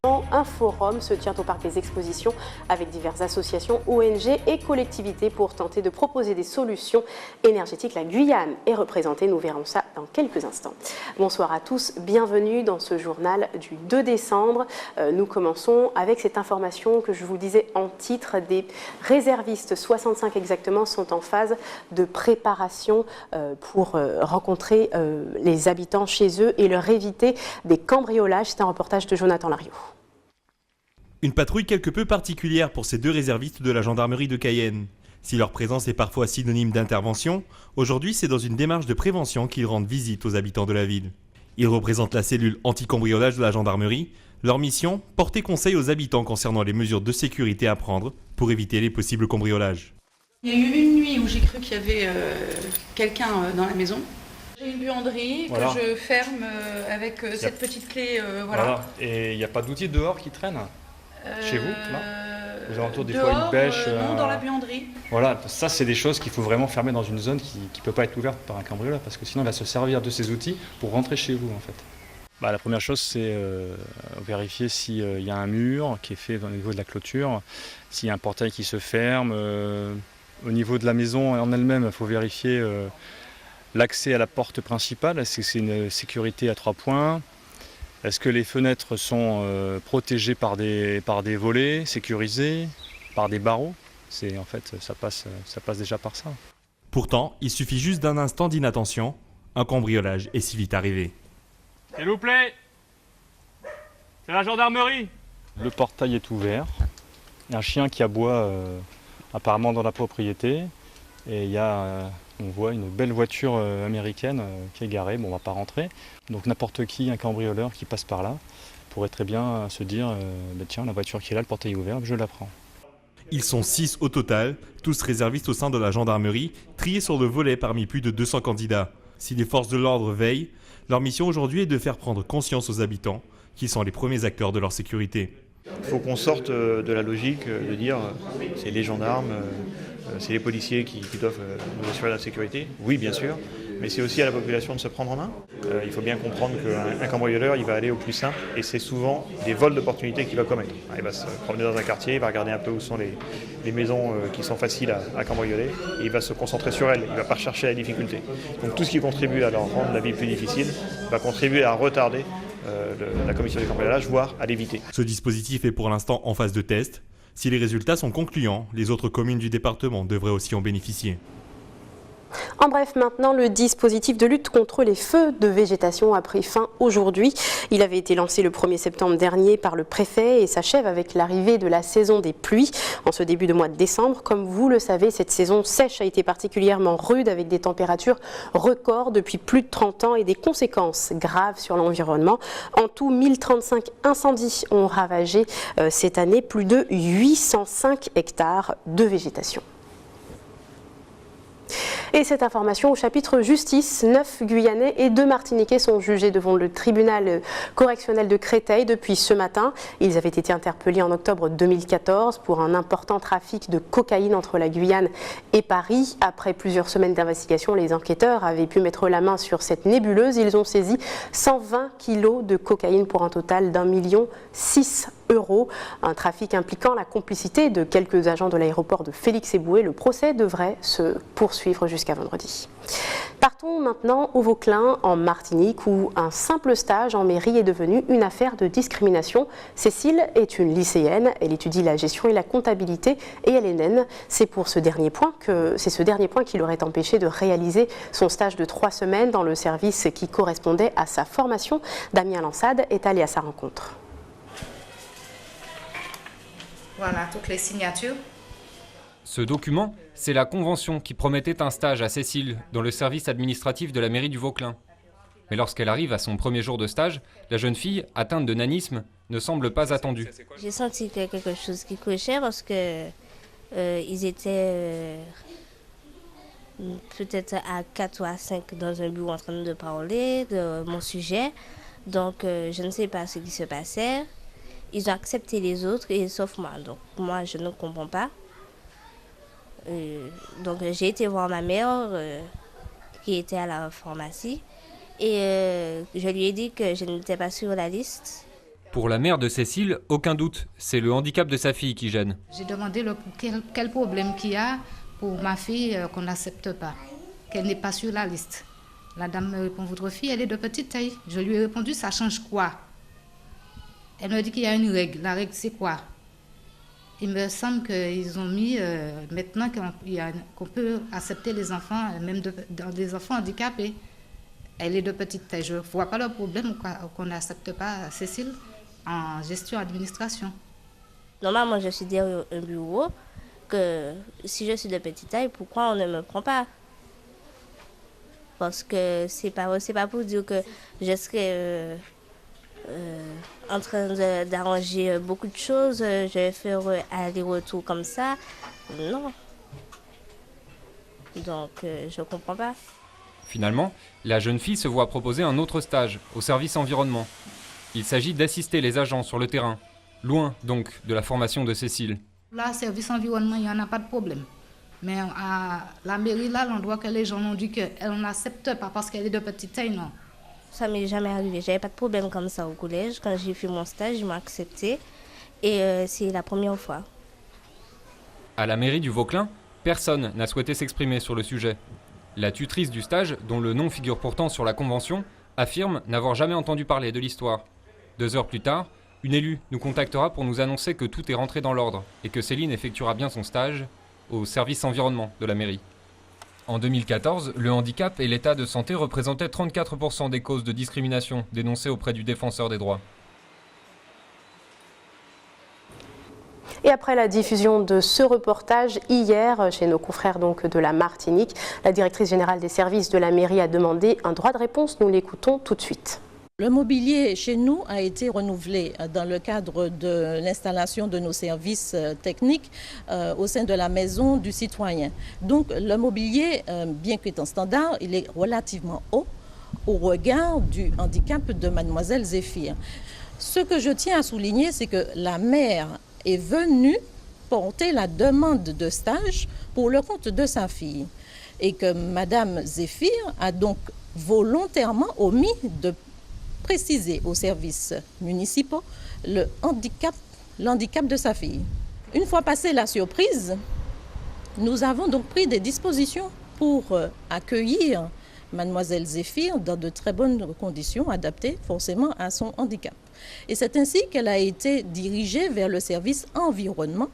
Un forum se tient au Parc des Expositions avec diverses associations, ONG et collectivités pour tenter de proposer des solutions énergétiques. La Guyane est représentée, nous verrons ça dans quelques instants. Bonsoir à tous, bienvenue dans ce journal du 2 décembre. Nous commençons avec cette information que je vous disais en titre. Des réservistes, 65 exactement, sont en phase de préparation pour rencontrer les habitants chez eux et leur éviter des cambriolages. C'est un reportage de Jonathan Lariot. Une patrouille quelque peu particulière pour ces deux réservistes de la gendarmerie de Cayenne. Si leur présence est parfois synonyme d'intervention, aujourd'hui c'est dans une démarche de prévention qu'ils rendent visite aux habitants de la ville. Ils représentent la cellule anti-cambriolage de la gendarmerie. Leur mission, porter conseil aux habitants concernant les mesures de sécurité à prendre pour éviter les possibles cambriolages. Il y a eu une nuit où j'ai cru qu'il y avait quelqu'un dans la maison. J'ai une buanderie que je ferme avec cette petite clé. Voilà. Et il n'y a pas d'outils dehors qui traînent chez vous, là? Aux alentours, des dehors, fois une bêche. Non, dans la buanderie. Voilà, ça c'est des choses qu'il faut vraiment fermer dans une zone qui ne peut pas être ouverte par un cambrioleur, parce que sinon il va se servir de ces outils pour rentrer chez vous en fait. La première chose c'est vérifier s'il y a un mur qui est fait au niveau de la clôture, s'il y a un portail qui se ferme. Au niveau de la maison en elle-même, il faut vérifier l'accès à la porte principale, est-ce que c'est une sécurité à 3 points? Est-ce que les fenêtres sont protégées par des volets, sécurisées, par des barreaux? En fait, ça passe déjà par ça. Pourtant, il suffit juste d'un instant d'inattention, un cambriolage est si vite arrivé. S'il vous plaît, c'est la gendarmerie. Le portail est ouvert, il y a un chien qui aboie apparemment dans la propriété, et on voit une belle voiture américaine qui est garée. Bon, on ne va pas rentrer. Donc n'importe qui, un cambrioleur qui passe par là, pourrait très bien se dire tiens, la voiture qui est là, le portail est ouvert, je la prends. Ils sont 6 au total, tous réservistes au sein de la gendarmerie, triés sur le volet parmi plus de 200 candidats. Si les forces de l'ordre veillent, leur mission aujourd'hui est de faire prendre conscience aux habitants qui sont les premiers acteurs de leur sécurité. Il faut qu'on sorte de la logique de dire c'est les gendarmes, c'est les policiers qui doivent nous assurer la sécurité. Oui, bien sûr, mais c'est aussi à la population de se prendre en main. Il faut bien comprendre qu'un cambrioleur, il va aller au plus simple et c'est souvent des vols d'opportunités qu'il va commettre. Il va se promener dans un quartier, il va regarder un peu où sont les maisons qui sont faciles à cambrioler et il va se concentrer sur elles, il ne va pas chercher la difficulté. Donc tout ce qui contribue à leur rendre la vie plus difficile va contribuer à retarder la commission du cambriolage, voire à l'éviter. Ce dispositif est pour l'instant en phase de test. Si les résultats sont concluants, les autres communes du département devraient aussi en bénéficier. En bref, maintenant, le dispositif de lutte contre les feux de végétation a pris fin aujourd'hui. Il avait été lancé le 1er septembre dernier par le préfet et s'achève avec l'arrivée de la saison des pluies en ce début de mois de décembre. Comme vous le savez, cette saison sèche a été particulièrement rude avec des températures records depuis plus de 30 ans et des conséquences graves sur l'environnement. En tout, 1035 incendies ont ravagé cette année plus de 805 hectares de végétation. Et cette information au chapitre justice, 9 Guyanais et 2 Martiniquais sont jugés devant le tribunal correctionnel de Créteil depuis ce matin. Ils avaient été interpellés en octobre 2014 pour un important trafic de cocaïne entre la Guyane et Paris. Après plusieurs semaines d'investigation, les enquêteurs avaient pu mettre la main sur cette nébuleuse. Ils ont saisi 120 kilos de cocaïne pour un total d'1,6 million €. Un trafic impliquant la complicité de quelques agents de l'aéroport de Félix-Éboué. Le procès devrait se poursuivre jusqu'à vendredi. Partons maintenant au Vauclin, en Martinique, où un simple stage en mairie est devenu une affaire de discrimination. Cécile est une lycéenne, elle étudie la gestion et la comptabilité et elle est naine. C'est ce dernier point qui l'aurait empêché de réaliser son stage de 3 semaines dans le service qui correspondait à sa formation. Damien Lansade est allé à sa rencontre. Voilà toutes les signatures. Ce document, c'est la convention qui promettait un stage à Cécile dans le service administratif de la mairie du Vauclin. Mais lorsqu'elle arrive à son premier jour de stage, la jeune fille, atteinte de nanisme, ne semble pas attendue. J'ai senti qu'il y a quelque chose qui clochait parce que ils étaient peut-être à 4 ou à 5 dans un bureau en train de parler de mon sujet. Donc je ne sais pas ce qui se passait. Ils ont accepté les autres, et sauf moi. Donc moi, je ne comprends pas. Donc j'ai été voir ma mère qui était à la pharmacie. Et je lui ai dit que je n'étais pas sur la liste. Pour la mère de Cécile, aucun doute, c'est le handicap de sa fille qui gêne. J'ai demandé quel problème qu'il y a pour ma fille qu'on n'accepte pas, qu'elle n'est pas sur la liste. La dame me répond, votre fille, elle est de petite taille. Je lui ai répondu, ça change quoi? Elle me dit qu'il y a une règle. La règle, c'est quoi? Il me semble qu'ils ont mis maintenant qu'on peut accepter les enfants, même des enfants handicapés. Elle est de petite taille. Je ne vois pas le problème qu'on n'accepte pas Cécile en gestion administration. Normalement, je suis derrière un bureau, que si je suis de petite taille, pourquoi on ne me prend pas? Parce que c'est pas pour dire que je serais en train d'arranger beaucoup de choses, je vais faire aller-retour comme ça. Non. Donc, je ne comprends pas. Finalement, la jeune fille se voit proposer un autre stage au service environnement. Il s'agit d'assister les agents sur le terrain, loin donc de la formation de Cécile. Là, service environnement, il n'y en a pas de problème. Mais à la mairie, là, l'endroit que les gens ont dit qu'elle n'accepte pas parce qu'elle est de petite taille, non. Ça m'est jamais arrivé. J'avais pas de problème comme ça au collège. Quand j'ai fait mon stage, ils m'ont accepté. Et c'est la première fois. À la mairie du Vauclin, personne n'a souhaité s'exprimer sur le sujet. La tutrice du stage, dont le nom figure pourtant sur la convention, affirme n'avoir jamais entendu parler de l'histoire. 2 heures plus tard, une élue nous contactera pour nous annoncer que tout est rentré dans l'ordre et que Céline effectuera bien son stage au service environnement de la mairie. En 2014, le handicap et l'état de santé représentaient 34% des causes de discrimination dénoncées auprès du défenseur des droits. Et après la diffusion de ce reportage hier chez nos confrères donc de la Martinique, la directrice générale des services de la mairie a demandé un droit de réponse. Nous l'écoutons tout de suite. Le mobilier chez nous a été renouvelé dans le cadre de l'installation de nos services techniques au sein de la maison du citoyen. Donc le mobilier, bien qu'étant standard, il est relativement haut au regard du handicap de mademoiselle Zéphire. Ce que je tiens à souligner, c'est que la mère est venue porter la demande de stage pour le compte de sa fille et que madame Zéphire a donc volontairement omis de préciser aux services municipaux le handicap de sa fille. Une fois passée la surprise, nous avons donc pris des dispositions pour accueillir mademoiselle Zéphire dans de très bonnes conditions, adaptées forcément à son handicap. Et c'est ainsi qu'elle a été dirigée vers le service environnement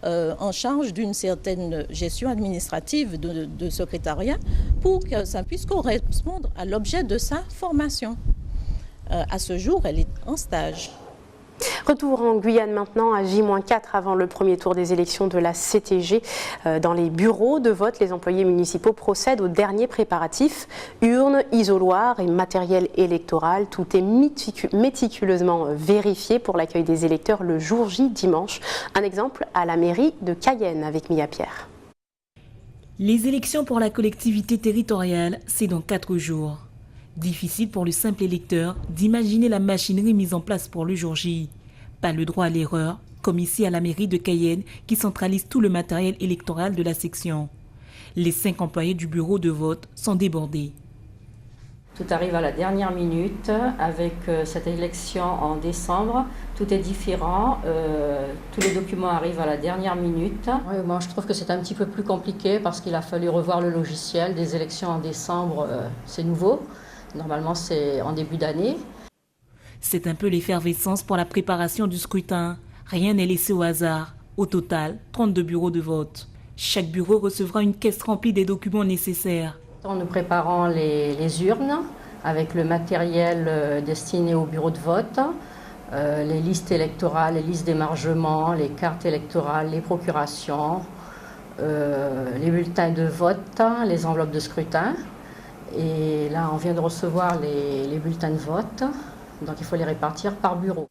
en charge d'une certaine gestion administrative de secrétariat pour que ça puisse correspondre à l'objet de sa formation. À ce jour, elle est en stage. Retour en Guyane maintenant, à J-4 avant le premier tour des élections de la CTG. Dans les bureaux de vote, les employés municipaux procèdent aux derniers préparatifs. Urnes, isoloirs et matériel électoral. Tout est méticuleusement vérifié pour l'accueil des électeurs le jour J dimanche. Un exemple à la mairie de Cayenne avec Mia Pierre. Les élections pour la collectivité territoriale, c'est dans 4 jours. Difficile pour le simple électeur d'imaginer la machinerie mise en place pour le jour J. Pas le droit à l'erreur, comme ici à la mairie de Cayenne qui centralise tout le matériel électoral de la section. Les 5 employés du bureau de vote sont débordés. Tout arrive à la dernière minute. Avec cette élection en décembre, tout est différent. Tous les documents arrivent à la dernière minute. Oui, moi, je trouve que c'est un petit peu plus compliqué parce qu'il a fallu revoir le logiciel. Des élections en décembre, c'est nouveau. Normalement, c'est en début d'année. C'est un peu l'effervescence pour la préparation du scrutin. Rien n'est laissé au hasard. Au total, 32 bureaux de vote. Chaque bureau recevra une caisse remplie des documents nécessaires. Nous préparons les urnes avec le matériel destiné au bureau de vote, les listes électorales, les listes d'émargement, les cartes électorales, les procurations, les bulletins de vote, les enveloppes de scrutin. Et là, on vient de recevoir les bulletins de vote, donc il faut les répartir par bureau.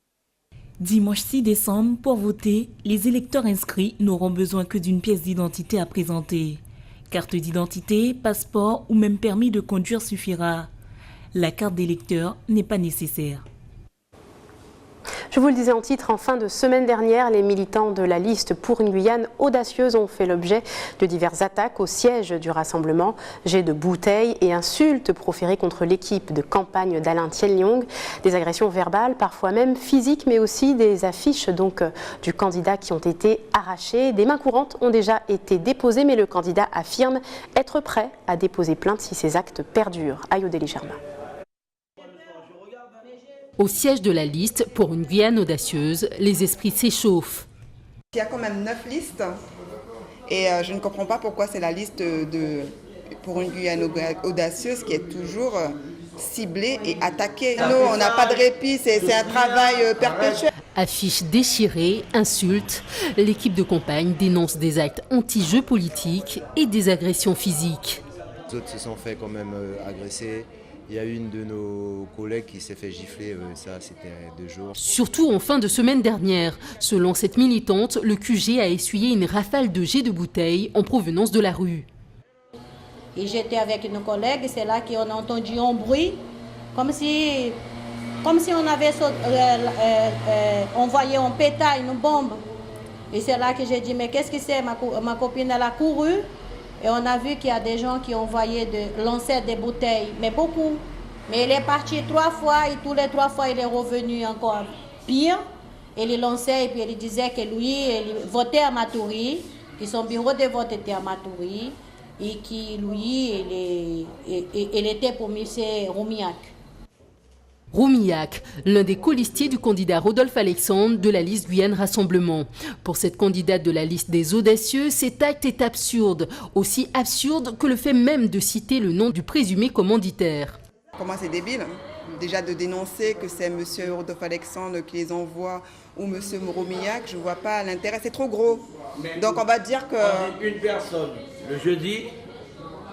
Dimanche 6 décembre, pour voter, les électeurs inscrits n'auront besoin que d'une pièce d'identité à présenter. Carte d'identité, passeport ou même permis de conduire suffira. La carte d'électeur n'est pas nécessaire. Je vous le disais en titre, en fin de semaine dernière, les militants de la liste pour une Guyane audacieuse ont fait l'objet de diverses attaques au siège du rassemblement, jets de bouteilles et insultes proférées contre l'équipe de campagne d'Alain Tienlyong, des agressions verbales, parfois même physiques, mais aussi des affiches du candidat qui ont été arrachées. Des mains courantes ont déjà été déposées, mais le candidat affirme être prêt à déposer plainte si ces actes perdurent. Ayodele Germain. Au siège de la liste pour une Guyane audacieuse, les esprits s'échauffent. Il y a quand même 9 listes et je ne comprends pas pourquoi c'est la liste pour une Guyane audacieuse qui est toujours ciblée et attaquée. Nous, on n'a pas de répit, c'est un travail perpétuel. Affiches déchirées, insultes, l'équipe de campagne dénonce des actes anti-jeux politiques et des agressions physiques. Les autres se sont fait quand même agresser. Il y a une de nos collègues qui s'est fait gifler, ça c'était 2 jours. Surtout en fin de semaine dernière. Selon cette militante, le QG a essuyé une rafale de jets de bouteilles en provenance de la rue. Et j'étais avec nos collègues, c'est là qu'on a entendu un bruit, comme si on avait envoyé un pétard, une bombe. Et c'est là que j'ai dit, mais qu'est-ce que c'est? Ma copine, elle a couru. Et on a vu qu'il y a des gens qui ont lancé des bouteilles, mais beaucoup. Mais il est parti 3 fois et tous les 3 fois il est revenu encore pire. Il les lançait et puis il disait que lui, il votait à Matoury, que son bureau de vote était à Matoury et que lui, il était pour M. Roumillac. Roumillac, l'un des colistiers du candidat Rodolphe Alexandre de la liste Guyane Rassemblement. Pour cette candidate de la liste des audacieux, cet acte est absurde. Aussi absurde que le fait même de citer le nom du présumé commanditaire. Pour moi, c'est débile. Déjà de dénoncer que c'est M. Rodolphe Alexandre qui les envoie ou M. Roumillac, je ne vois pas l'intérêt, c'est trop gros. Donc on va dire que... On dit une personne, le jeudi,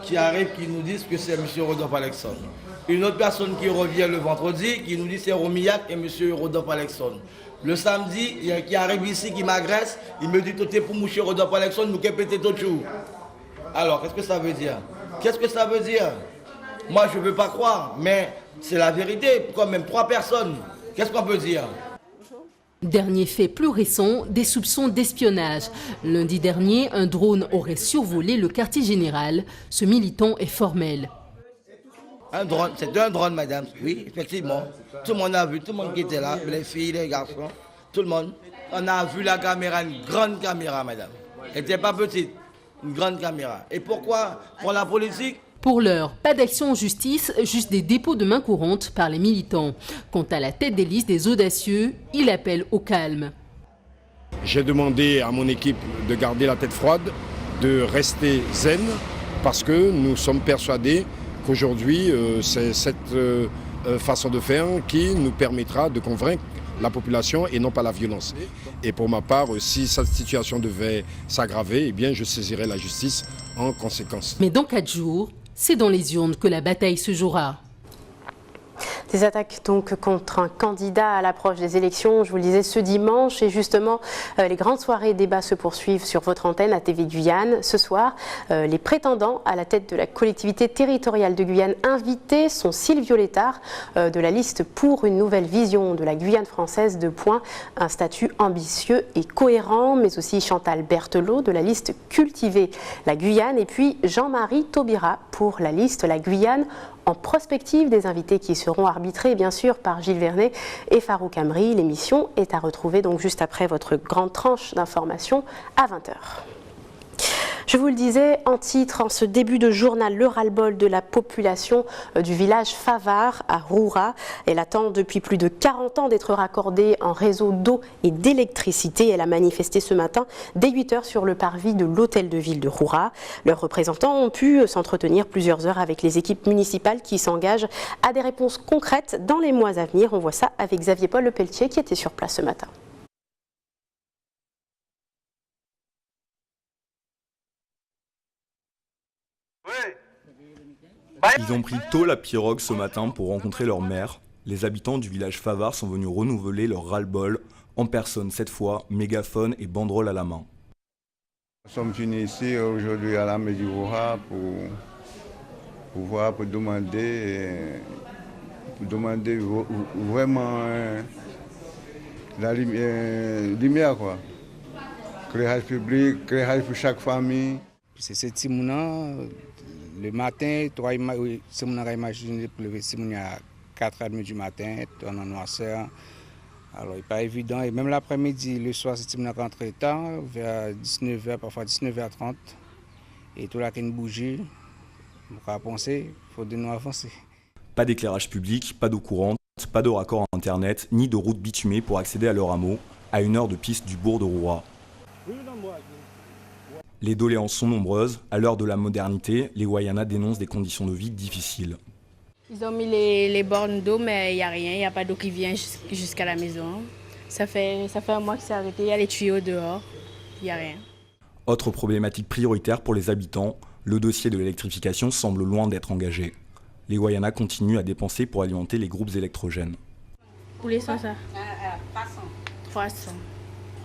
qui arrive, qui nous dit que c'est M. Rodolphe Alexandre. Une autre personne qui revient le vendredi, qui nous dit c'est Roumillac et M. Rodolphe Alexandre. Le samedi, il y a qui arrive ici, qui m'agresse, il me dit tout est pour M. Rodolphe Alexandre, nous qui pété tout jour. Alors, qu'est-ce que ça veut dire? Qu'est-ce que ça veut dire? Moi, je ne veux pas croire, mais c'est la vérité, quand même 3 personnes. Qu'est-ce qu'on peut dire? Dernier fait plus récent, des soupçons d'espionnage. Lundi dernier, un drone aurait survolé le quartier général. Ce militant est formel. Un drone, c'est un drone, madame. Oui, effectivement. Tout le monde a vu, tout le monde qui était là, les filles, les garçons, tout le monde. On a vu la caméra, une grande caméra, madame. Elle n'était pas petite, une grande caméra. Et pourquoi? Pour la politique? Pour l'heure, pas d'action en justice, juste des dépôts de main courantes par les militants. Quant à la tête des listes des audacieux, il appelle au calme. J'ai demandé à mon équipe de garder la tête froide, de rester zen, parce que nous sommes persuadés qu'aujourd'hui, c'est cette façon de faire qui nous permettra de convaincre la population et non pas la violence. Et pour ma part, si cette situation devait s'aggraver, eh bien, je saisirai la justice en conséquence. Mais dans 4 jours, c'est dans les urnes que la bataille se jouera. Des attaques donc contre un candidat à l'approche des élections, je vous le disais, ce dimanche. Et justement, les grandes soirées débats se poursuivent sur votre antenne à TV Guyane. Ce soir, les prétendants à la tête de la collectivité territoriale de Guyane invités sont Sylvio Létard de la liste pour une nouvelle vision de la Guyane française, un statut ambitieux et cohérent, mais aussi Chantal Berthelot de la liste Cultiver la Guyane, et puis Jean-Marie Taubira pour la liste La Guyane en prospective, des invités qui seront arbitrés bien sûr par Gilles Vernet et Farouk Amri. L'émission est à retrouver donc juste après votre grande tranche d'information à 20h. Je vous le disais en titre, en ce début de journal, le ras-le-bol de la population du village Favard à Roura. Elle attend depuis plus de 40 ans d'être raccordée en réseau d'eau et d'électricité. Elle a manifesté ce matin dès 8h sur le parvis de l'hôtel de ville de Roura. Leurs représentants ont pu s'entretenir plusieurs heures avec les équipes municipales qui s'engagent à des réponses concrètes dans les mois à venir. On voit ça avec Xavier-Paul Lepelletier qui était sur place ce matin. Ils ont pris tôt la pirogue ce matin pour rencontrer leur maire. Les habitants du village Favard sont venus renouveler leur ras-le-bol en personne cette fois, mégaphone et banderole à la main. Nous sommes venus ici aujourd'hui à la mairie du Roura pour demander vraiment la lumière, quoi. Éclairage public, éclairage pour chaque famille. C'est ce Timouna, le matin, c'est mon imaginer pour lever Timouna à 4h30 du matin, on en noirceur. Alors, il n'est pas évident. Et même l'après-midi, le soir, c'est Timouna rentre tard, vers 19h, parfois 19h30. Et tout là, qu'il y a une bougie, on va penser, il faut de nous avancer. Pas d'éclairage public, pas d'eau courante, pas de raccord à internet, ni de route bitumée pour accéder à leur hameau, à 1 heure de piste du bourg de Roura. Les doléances sont nombreuses. À l'heure de la modernité, les Guayanas dénoncent des conditions de vie difficiles. Ils ont mis les bornes d'eau, mais il n'y a rien, il n'y a pas d'eau qui vient jusqu'à la maison. Ça fait un mois que c'est arrêté, il y a les tuyaux dehors, il n'y a rien. Autre problématique prioritaire pour les habitants, le dossier de l'électrification semble loin d'être engagé. Les Guayanas continuent à dépenser pour alimenter les groupes électrogènes. Tous les 100 ça 300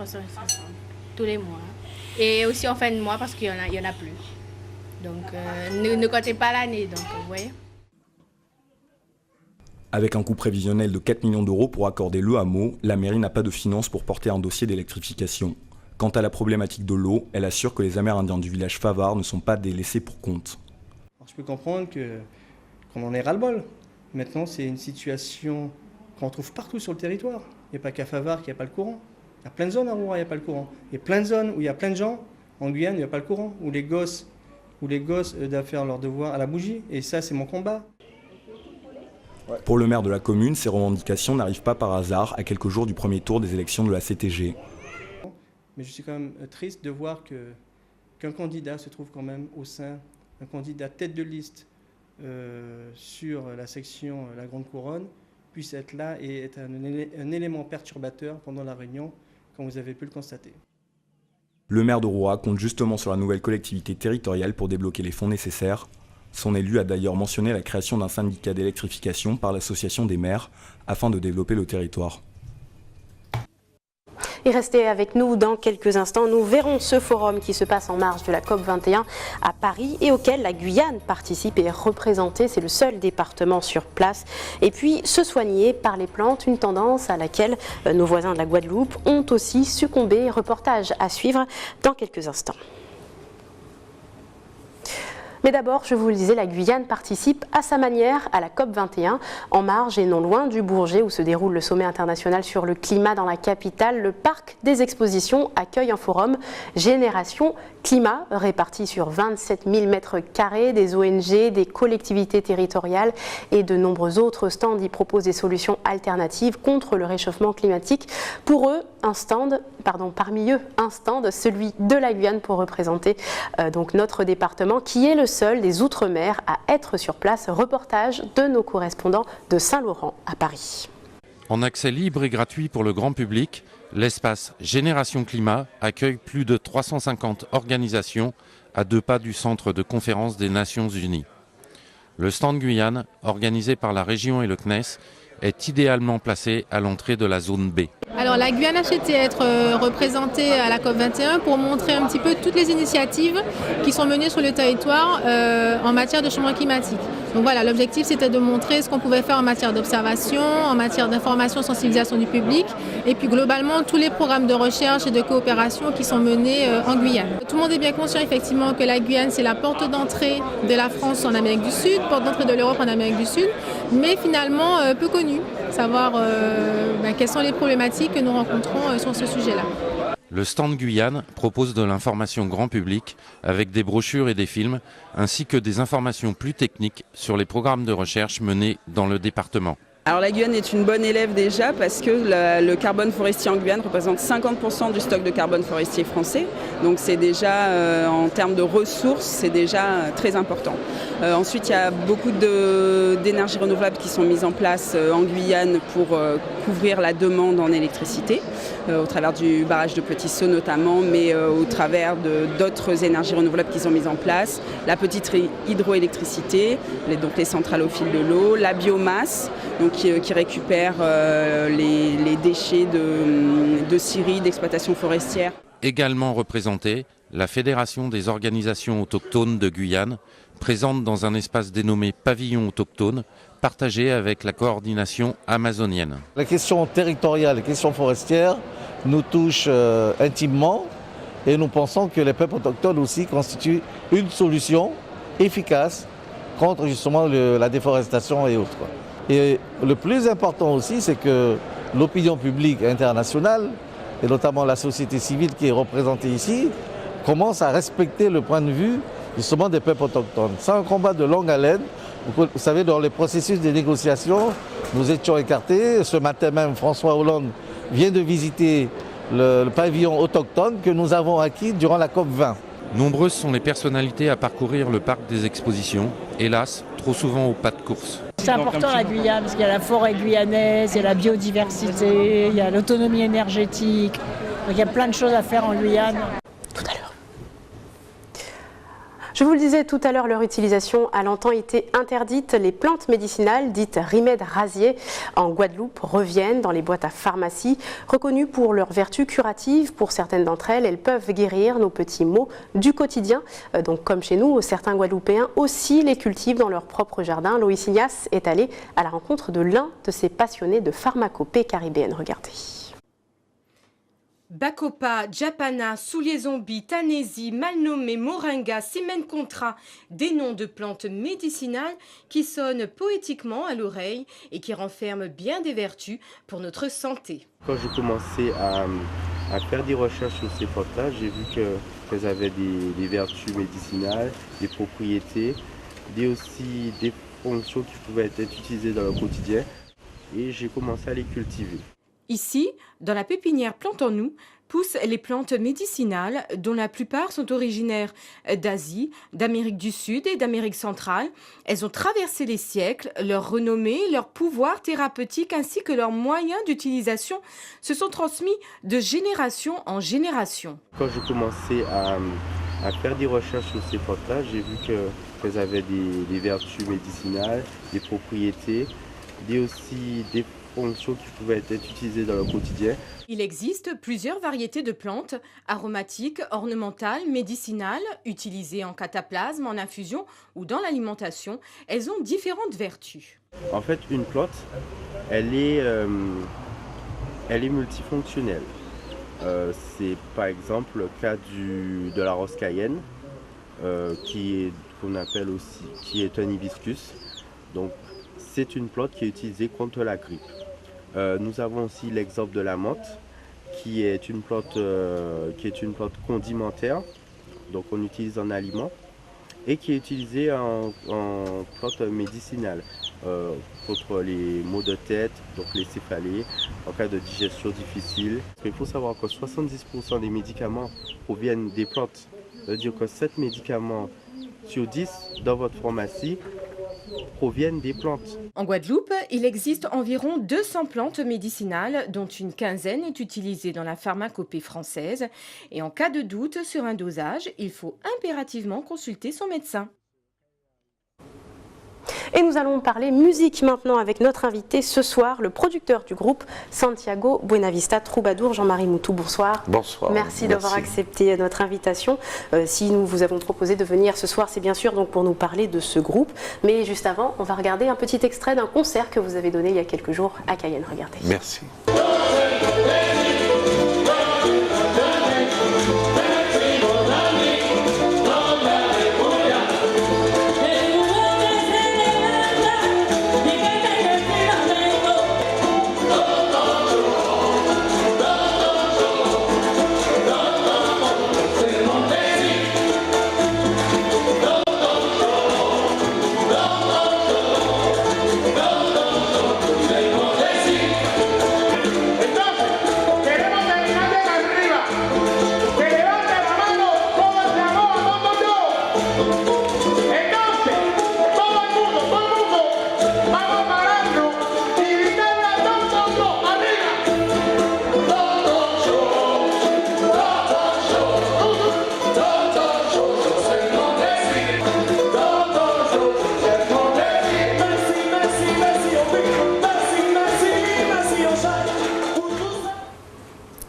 et 500, tous les mois. Et aussi en fin de mois parce qu'il y en a plus. Donc ne comptez pas l'année, donc vous voyez. Avec un coût prévisionnel de 4 millions d'euros pour accorder le hameau, la mairie n'a pas de finances pour porter un dossier d'électrification. Quant à la problématique de l'eau, elle assure que les Amérindiens du village Favard ne sont pas des laissés pour compte. Alors, je peux comprendre qu'on en ait ras-le-bol. Maintenant, c'est une situation qu'on trouve partout sur le territoire. Il n'y a pas qu'à Favard qu'il n'y a pas le courant. Il y a plein de zones à Roura, il n'y a pas le courant. Il y a plein de zones où il y a plein de gens, en Guyane, il n'y a pas le courant, où les gosses doivent faire leur devoir à la bougie. Et ça, c'est mon combat. Pour le maire de la commune, ces revendications n'arrivent pas par hasard à quelques jours du premier tour des élections de la CTG. Mais je suis quand même triste de voir qu'un candidat se trouve quand même au sein, un candidat tête de liste sur la section La Grande Couronne, puisse être là et être un élément perturbateur pendant la réunion, comme vous avez pu le constater. Le maire de Roura compte justement sur la nouvelle collectivité territoriale pour débloquer les fonds nécessaires. Son élu a d'ailleurs mentionné la création d'un syndicat d'électrification par l'association des maires afin de développer le territoire. Et restez avec nous dans quelques instants. Nous verrons ce forum qui se passe en marge de la COP21 à Paris et auquel la Guyane participe et est représentée. C'est le seul département sur place. Et puis se soigner par les plantes, une tendance à laquelle nos voisins de la Guadeloupe ont aussi succombé. Reportage à suivre dans quelques instants. Mais d'abord, je vous le disais, la Guyane participe à sa manière à la COP21, en marge et non loin du Bourget où se déroule le sommet international sur le climat dans la capitale. Le parc des expositions accueille un forum Génération Climat, réparti sur 27 000 m², des ONG, des collectivités territoriales et de nombreux autres stands y proposent des solutions alternatives contre le réchauffement climatique. Pour eux, parmi eux, un stand, celui de la Guyane pour représenter donc notre département qui est le seul des Outre-mer à être sur place. Reportage de nos correspondants de Saint-Laurent à Paris. En accès libre et gratuit pour le grand public, l'espace Génération Climat accueille plus de 350 organisations à 2 pas du centre de conférence des Nations Unies. Le stand Guyane, organisé par la région et le CNES, est idéalement placé à l'entrée de la zone B. Alors la Guyane a souhaité être représentée à la COP21 pour montrer un petit peu toutes les initiatives qui sont menées sur le territoire en matière de changement climatique. Donc voilà, l'objectif c'était de montrer ce qu'on pouvait faire en matière d'observation, en matière d'information, sensibilisation du public et puis globalement tous les programmes de recherche et de coopération qui sont menés en Guyane. Tout le monde est bien conscient effectivement que la Guyane c'est la porte d'entrée de la France en Amérique du Sud, porte d'entrée de l'Europe en Amérique du Sud, mais finalement peu connue, savoir quelles sont les problématiques que nous rencontrons sur ce sujet-là. Le stand Guyane propose de l'information grand public avec des brochures et des films, ainsi que des informations plus techniques sur les programmes de recherche menés dans le département. Alors la Guyane est une bonne élève déjà parce que le carbone forestier en Guyane représente 50% du stock de carbone forestier français. Donc c'est déjà, en termes de ressources, c'est déjà très important. Ensuite, il y a beaucoup d'énergies renouvelables qui sont mises en place en Guyane pour couvrir la demande en électricité, au travers du barrage de Petit Saut notamment, mais au travers d'autres énergies renouvelables qui sont mises en place. La petite hydroélectricité, donc les centrales au fil de l'eau, la biomasse, donc qui récupère les déchets de scieries, d'exploitation forestière. Également représentée, la Fédération des organisations autochtones de Guyane, présente dans un espace dénommé Pavillon autochtone, partagée avec la coordination amazonienne. La question territoriale, les questions forestières nous touchent intimement et nous pensons que les peuples autochtones aussi constituent une solution efficace contre justement la déforestation et autres. Et le plus important aussi, c'est que l'opinion publique internationale, et notamment la société civile qui est représentée ici, commence à respecter le point de vue justement des peuples autochtones. C'est un combat de longue haleine. Vous savez, dans les processus de négociation, nous étions écartés. Ce matin même, François Hollande vient de visiter le pavillon autochtone que nous avons acquis durant la COP20. Nombreuses sont les personnalités à parcourir le parc des expositions, hélas, trop souvent au pas de course. C'est important la Guyane parce qu'il y a la forêt guyanaise, il y a la biodiversité, il y a l'autonomie énergétique. Donc il y a plein de choses à faire en Guyane. Je vous le disais tout à l'heure, leur utilisation a longtemps été interdite. Les plantes médicinales, dites remèdes rasiers, en Guadeloupe, reviennent dans les boîtes à pharmacie. Reconnues pour leurs vertus curatives, pour certaines d'entre elles, elles peuvent guérir nos petits maux du quotidien. Donc comme chez nous, certains Guadeloupéens aussi les cultivent dans leur propre jardin. Loïs Ignace est allé à la rencontre de l'un de ces passionnés de pharmacopée caribéenne. Regardez. Bacopa, Japana, soulier zombie, tanésie, malnommé, moringa, simencontra, des noms de plantes médicinales qui sonnent poétiquement à l'oreille et qui renferment bien des vertus pour notre santé. Quand j'ai commencé à faire des recherches sur ces plantes-là, j'ai vu qu'elles avaient des vertus médicinales, des propriétés, aussi des fonctions qui pouvaient être utilisées dans le quotidien et j'ai commencé à les cultiver. Ici, dans la pépinière Plante en nous, poussent les plantes médicinales dont la plupart sont originaires d'Asie, d'Amérique du Sud et d'Amérique centrale. Elles ont traversé les siècles, leur renommée, leur pouvoir thérapeutique ainsi que leurs moyens d'utilisation se sont transmis de génération en génération. Quand j'ai commencé à faire des recherches sur ces plantes-là, j'ai vu qu'elles avaient des vertus médicinales, des propriétés, aussi des fonctions qui pouvaient être utilisées dans le quotidien. Il existe plusieurs variétés de plantes, aromatiques, ornementales, médicinales, utilisées en cataplasme, en infusion ou dans l'alimentation. Elles ont différentes vertus. En fait, une plante, elle est multifonctionnelle. C'est par exemple le cas de la rose cayenne, qu'on appelle aussi, qui est un hibiscus. Donc, c'est une plante qui est utilisée contre la grippe. Nous avons aussi l'exemple de la menthe, qui est une plante condimentaire, donc on utilise en aliment, et qui est utilisée en plante médicinale contre les maux de tête, donc les céphalées, en cas de digestion difficile. Il faut savoir que 70% des médicaments proviennent des plantes. Ça veut dire que 7 médicaments sur 10 dans votre pharmacie proviennent des plantes. En Guadeloupe, il existe environ 200 plantes médicinales, dont une quinzaine est utilisée dans la pharmacopée française. Et en cas de doute sur un dosage, il faut impérativement consulter son médecin. Et nous allons parler musique maintenant avec notre invité ce soir, le producteur du groupe Santiago Buenavista Troubadour, Jean-Marie Moutou. Bonsoir. Bonsoir. Merci d'avoir accepté notre invitation. Si nous vous avons proposé de venir ce soir, c'est bien sûr donc pour nous parler de ce groupe. Mais juste avant, on va regarder un petit extrait d'un concert que vous avez donné il y a quelques jours à Cayenne. Regardez. Merci.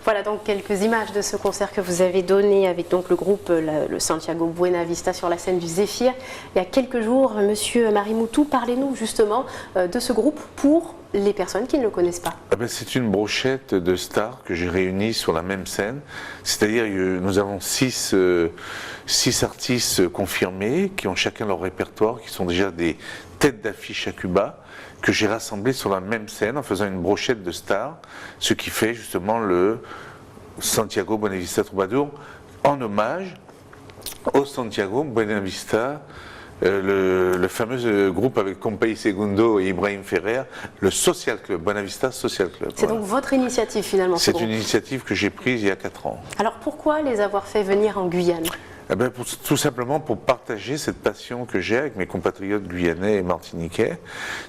Voilà donc quelques images de ce concert que vous avez donné avec donc le groupe le Santiago Buena Vista sur la scène du Zéphyr. Il y a quelques jours, Monsieur Marimoutou, parlez-nous justement de ce groupe pour les personnes qui ne le connaissent pas. C'est une brochette de stars que j'ai réunies sur la même scène. C'est-à-dire que nous avons six artistes confirmés qui ont chacun leur répertoire, qui sont déjà des têtes d'affiche à Cuba, que j'ai rassemblés sur la même scène en faisant une brochette de stars, ce qui fait justement le Santiago Buena Vista Troubadour en hommage au Santiago Buena Vista, le fameux groupe avec Compay Segundo et Ibrahim Ferrer, le Social Club, Buena Vista Social Club. C'est donc votre initiative finalement. C'est une initiative que j'ai prise il y a 4 ans. Alors pourquoi les avoir fait venir en Guyane ? Tout simplement pour partager cette passion que j'ai avec mes compatriotes guyanais et martiniquais.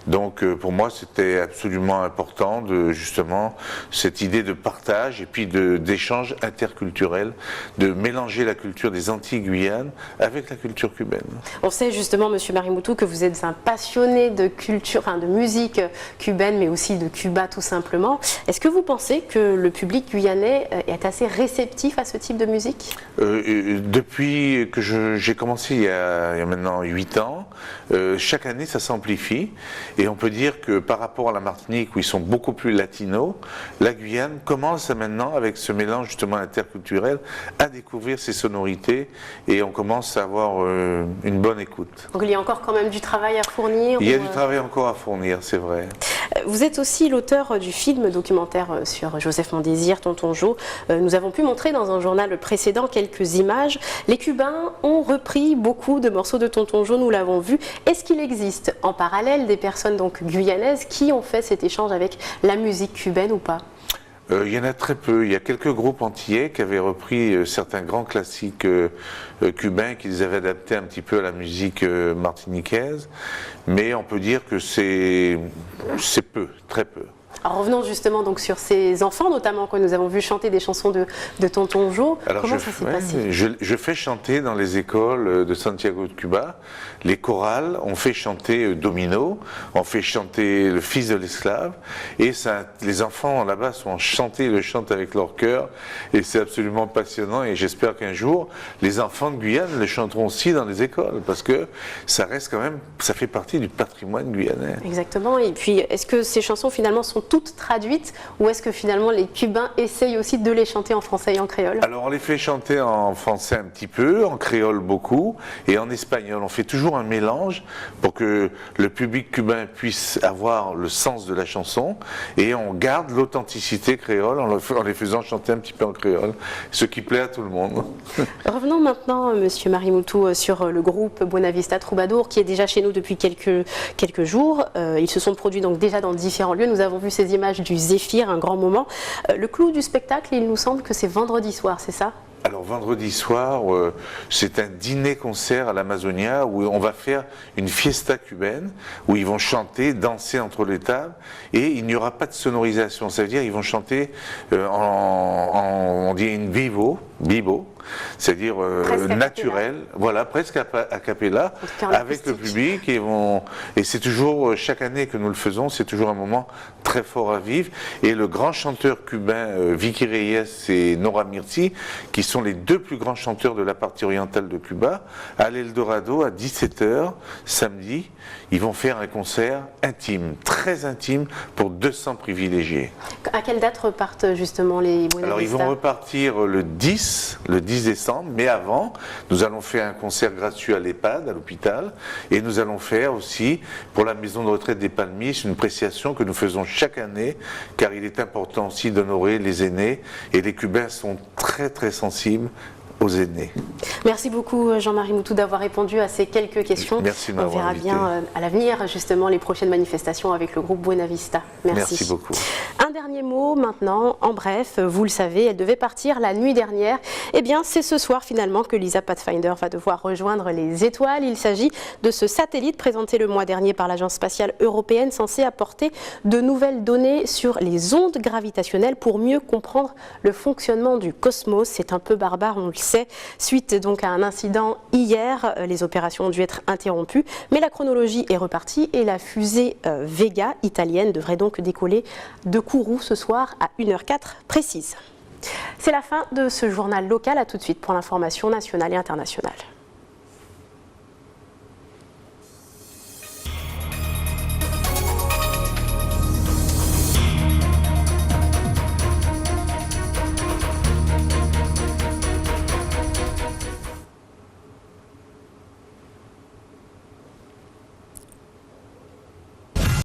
Donc pour moi c'était absolument important de justement cette idée de partage et puis d'échange interculturel, de mélanger la culture des Antilles-Guyane avec la culture cubaine. On sait justement, Monsieur Marimoutou, que vous êtes un passionné de culture, de musique cubaine, mais aussi de Cuba tout simplement. Est-ce que vous pensez que le public guyanais est assez réceptif à ce type de musique ? Depuis que j'ai commencé il y a maintenant 8 ans, chaque année ça s'amplifie et on peut dire que par rapport à la Martinique où ils sont beaucoup plus latinos, la Guyane commence maintenant avec ce mélange justement interculturel à découvrir ces sonorités et on commence à avoir une bonne écoute. Donc il y a encore quand même du travail à fournir. Il y a du travail encore à fournir, c'est vrai. Vous êtes aussi l'auteur du film documentaire sur Joseph Mondésir, Tonton Jo. Nous avons pu montrer dans un journal précédent quelques images. Les Cubains ont repris beaucoup de morceaux de Tonton Jo, nous l'avons vu. Est-ce qu'il existe en parallèle des personnes donc guyanaises qui ont fait cet échange avec la musique cubaine ou pas ? Il y en a très peu. Il y a quelques groupes antillais qui avaient repris certains grands classiques cubains qu'ils avaient adaptés un petit peu à la musique martiniquaise. Mais on peut dire que c'est peu, très peu. Alors revenons justement donc sur ces enfants, notamment que nous avons vu chanter des chansons de Tonton Jo. Alors comment ça s'est passé ? Je fais chanter dans les écoles de Santiago de Cuba, les chorales, on fait chanter Domino, on fait chanter Le Fils de l'esclave, et ça, les enfants là-bas sont enchantés, ils le chantent avec leur cœur, et c'est absolument passionnant, et j'espère qu'un jour, les enfants de Guyane le chanteront aussi dans les écoles, parce que ça reste quand même, ça fait partie du patrimoine guyanais. Exactement, et puis est-ce que ces chansons finalement sont toutes traduites ou est-ce que finalement les Cubains essayent aussi de les chanter en français et en créole ? Alors on les fait chanter en français un petit peu, en créole beaucoup et en espagnol. On fait toujours un mélange pour que le public cubain puisse avoir le sens de la chanson et on garde l'authenticité créole en les faisant chanter un petit peu en créole, ce qui plaît à tout le monde. Revenons maintenant, Monsieur Marimoutou, sur le groupe Buena Vista Troubadour qui est déjà chez nous depuis quelques jours. Ils se sont produits donc déjà dans différents lieux. Nous avons vu ces images du Zéphyr, un grand moment. Le clou du spectacle, il nous semble que c'est vendredi soir, c'est ça ? Alors vendredi soir, c'est un dîner-concert à l'Amazonia où on va faire une fiesta cubaine, où ils vont chanter, danser entre les tables, et il n'y aura pas de sonorisation. Ça veut dire qu'ils vont chanter on dit in vivo, c'est-à-dire naturel, voilà, presque a cappella, avec le public, et c'est toujours, chaque année que nous le faisons, c'est toujours un moment très fort à vivre, et le grand chanteur cubain Vicky Reyes et Nora Mirti, qui sont les 2 plus grands chanteurs de la partie orientale de Cuba, à l'Eldorado à 17h samedi, ils vont faire un concert intime, très intime, pour 200 privilégiés. À quelle date repartent justement les Buena Vista ? Alors ils vont repartir le 10 décembre, mais avant, nous allons faire un concert gratuit à l'EHPAD, à l'hôpital, et nous allons faire aussi, pour la maison de retraite des Palmistes, une appréciation que nous faisons chaque année, car il est important aussi d'honorer les aînés, et les Cubains sont très très sensibles aux aînés. Merci beaucoup Jean-Marie Moutou d'avoir répondu à ces quelques questions. Merci de On m'avoir verra invité. bien à l'avenir justement les prochaines manifestations avec le groupe Buena Vista. Merci beaucoup. Un dernier mot maintenant, en bref, vous le savez, elle devait partir la nuit dernière. Eh bien, c'est ce soir finalement que Lisa Pathfinder va devoir rejoindre les étoiles. Il s'agit de ce satellite présenté le mois dernier par l'Agence spatiale européenne censé apporter de nouvelles données sur les ondes gravitationnelles pour mieux comprendre le fonctionnement du cosmos. C'est un peu barbare, on le sait. Suite donc à un incident hier, les opérations ont dû être interrompues, mais la chronologie est repartie et la fusée Vega italienne devrait donc décoller de Kourou ce soir à 1h04 précise. C'est la fin de ce journal local. À tout de suite pour l'information nationale et internationale.